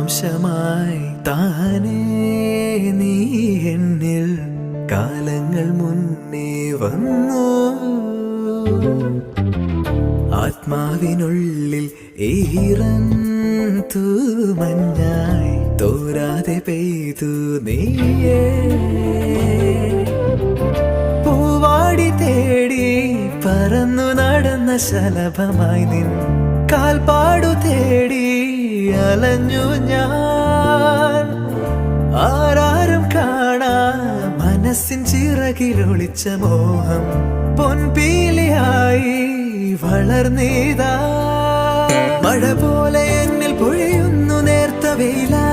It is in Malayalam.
അംശമായി താനേ നീ എന്നിൽ കാലങ്ങൾ മുന്നേ വന്നു. ആത്മാവിനുള്ളിൽ ഈറൻ തൂമഞ്ഞായി തോരാതെ പെയ്തു നീയേ. പൂവാടി തേടി പറന്നു നടന്ന ശലഭമായി നിൻ കാൽപ്പാടു തേടി അലഞ്ഞു ഞാൻ. ആരാരും കാണാ മനസ്സിൻ ചിറകിലൊളിച്ച മോഹം പൊൻപീലിയായി വളർന്നീതാ. മഴ പോലെ എന്നിൽ പൊഴിയുന്നു നേർത്ത വെയിലാ.